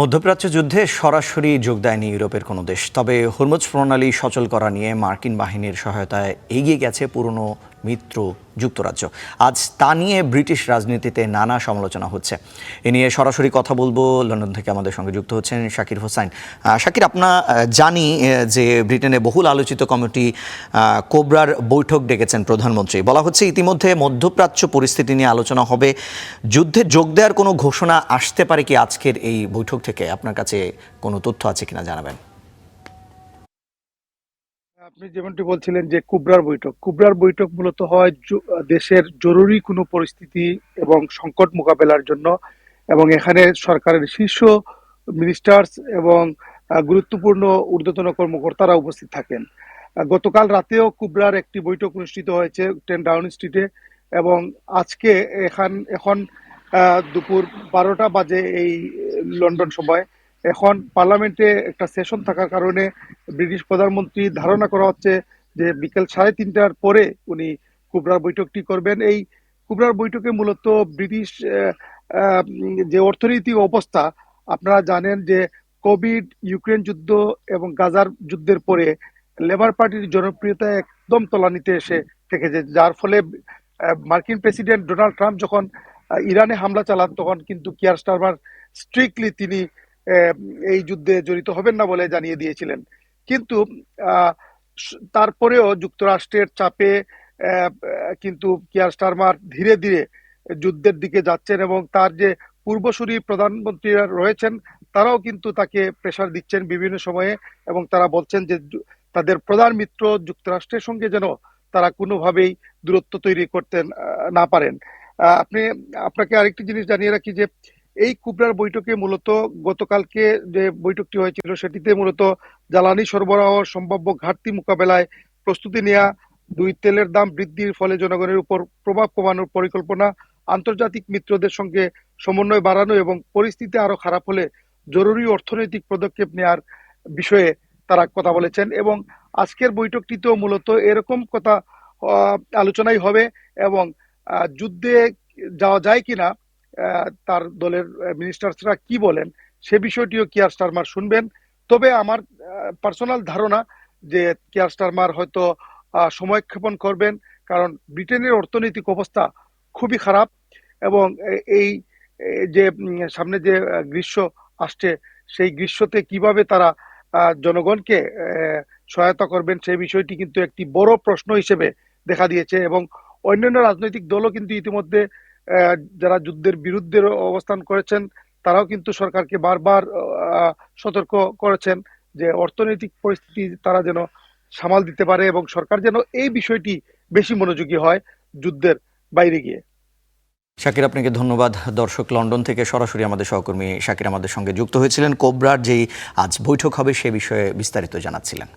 মধ্যপ্রাচ্য যুদ্ধে সরাসরি যোগ দেয়নি ইউরোপের কোনো দেশ, তবে হরমুজ প্রণালী সচল করা নিয়ে মার্কিন বাহিনীর সহায়তায় এগিয়ে গেছে পুরনো মিত্র যুক্তরাজ্য। আজ তা নিয়ে ব্রিটিশ রাজনীতিতে নানা সমালোচনা হচ্ছে। এ নিয়ে সরাসরি কথা বলবো। লন্ডন থেকে আমাদের সঙ্গে যুক্ত হচ্ছেন শাকির হোসাইন। শাকির, জানি যে ব্রিটেনে বহুল আলোচিত কমিটি কোবরার বৈঠক ডেকেছেন প্রধানমন্ত্রী। বলা হচ্ছে ইতিমধ্যে মধ্যপ্রাচ্য পরিস্থিতি নিয়ে আলোচনা হবে। যুদ্ধে যোগ দেওয়ার কোনো ঘোষণা আসতে পারে কি আজকের এই বৈঠক থেকে? আপনার কাছে কোনো তথ্য আছে কিনা জানাবেন। আপনি যেমনটি বলছিলেন যে কুবরার বৈঠক মূলত হয় দেশের জরুরি কোনো পরিস্থিতি এবং সংকট মোকাবেলার জন্য, এবং এখানে সরকারের শীর্ষ মিনিস্টার্স এবং গুরুত্বপূর্ণ ঊর্ধ্বতন কর্মকর্তারা উপস্থিত থাকেন। গতকাল রাতেও কুবরার একটি বৈঠক অনুষ্ঠিত হয়েছে 10 ডাউনিং স্ট্রিটে, এবং আজকে এখন দুপুর 12টা বাজে এই লন্ডন সময়। এখন পার্লামেন্টে একটা সেশন থাকার কারণে ব্রিটিশ প্রধানমন্ত্রী ধারণা করা হচ্ছে যে বিকেল 3:30টার পরে উনি কুবরার বৈঠকটি করবেন। এই কুবরার বৈঠকে মূলত ব্রিটিশ যে অর্থনৈতিক অবস্থা, আপনারা জানেন যে কোভিড, ইউক্রেন যুদ্ধ এবং গাজার যুদ্ধের পরে লেবার পার্টির জনপ্রিয়তা একদম তলানিতে এসে ঠেকেছে, যার ফলে মার্কিন প্রেসিডেন্ট ডোনাল্ড ট্রাম্প যখন ইরানে হামলা চালান, তখন কিন্তু কিয়ার স্টারমার স্ট্রিক্টলি তিনি এই যুদ্ধে জড়িত হবেন না বলে জানিয়ে দিয়েছিলেন। কিন্তু আহ, তারপরেও যুক্তরাষ্ট্রের চাপে কিন্তু কিয়ার স্টারমার ধীরে ধীরে যুদ্ধের দিকে যাচ্ছেন, এবং তার যে পূর্বসূরি প্রধানমন্ত্রীরা রয়েছেন তারাও কিন্তু তাকে প্রেসার দিচ্ছেন বিভিন্ন সময়ে, এবং তারা বলছেন যে তাদের প্রধান মিত্র যুক্তরাষ্ট্রের সঙ্গে যেন তারা কোনোভাবেই দূরত্ব তৈরি করতে না পারেন। আপনি আপনাকে আরেকটি জিনিস জানিয়ে রাখি যে এই কুবরার বৈঠকে মূলত গতকালকে যে বৈঠকটি হয়েছিল সেটিতে মূলত জ্বালানি সরবরাহ সম্ভাব্য ঘাটতি মোকাবেলায় প্রস্তুতি নেওয়া, দুই তেলের দাম বৃদ্ধির ফলে জনগণের উপর প্রভাব কমানোর পরিকল্পনা, আন্তর্জাতিক মিত্রদের সঙ্গে সমন্বয় বাড়ানো এবং পরিস্থিতি আরো খারাপ হলে জরুরি অর্থনৈতিক পদক্ষেপ নেওয়ার বিষয়ে তারা কথা বলেছেন। এবং আজকের বৈঠকটিতেও মূলত এরকম কথা আলোচনাই হবে, এবং যুদ্ধে যাওয়া যায় কিনা, তার দলের মিনিস্টার্সরা কি বলেন সে বিষয়টিও কিয়ার স্টারমার শুনবেন। তবে আমার পার্সোনাল ধারণা যে কিয়ার স্টারমার হয়তো সময়ক্ষেপণ করবেন, কারণ ব্রিটেনের অর্থনৈতিক অবস্থা খুবই খারাপ, এবং এই যে সামনে যে গ্রীষ্ম আসছে, সেই গ্রীষ্মতে কিভাবে তারা জনগণকে সহায়তা করবেন সেই বিষয়টি কিন্তু একটি বড় প্রশ্ন হিসেবে দেখা দিয়েছে। এবং অন্যান্য রাজনৈতিক দলও কিন্তু ইতিমধ্যে যারা যুদ্ধের বিরুদ্ধে অবস্থান করেছেন তারাও কিন্তু সরকারকে বারবার সতর্ক করেছেন যে অর্থনৈতিক পরিস্থিতি তারা যেন সামাল দিতে পারে, এবং সরকার যেন এই বিষয়টি বেশি মনোযোগী হয় যুদ্ধের বাইরে গিয়ে। শাকির, আপনাকে ধন্যবাদ। দর্শক, লন্ডন থেকে সরাসরি আমাদের সহকর্মী শাকির আমাদের সঙ্গে যুক্ত হয়েছিলেন। কোবরার যেই আজ বৈঠক হবে সে বিষয়ে বিস্তারিত জানাচ্ছিলেন।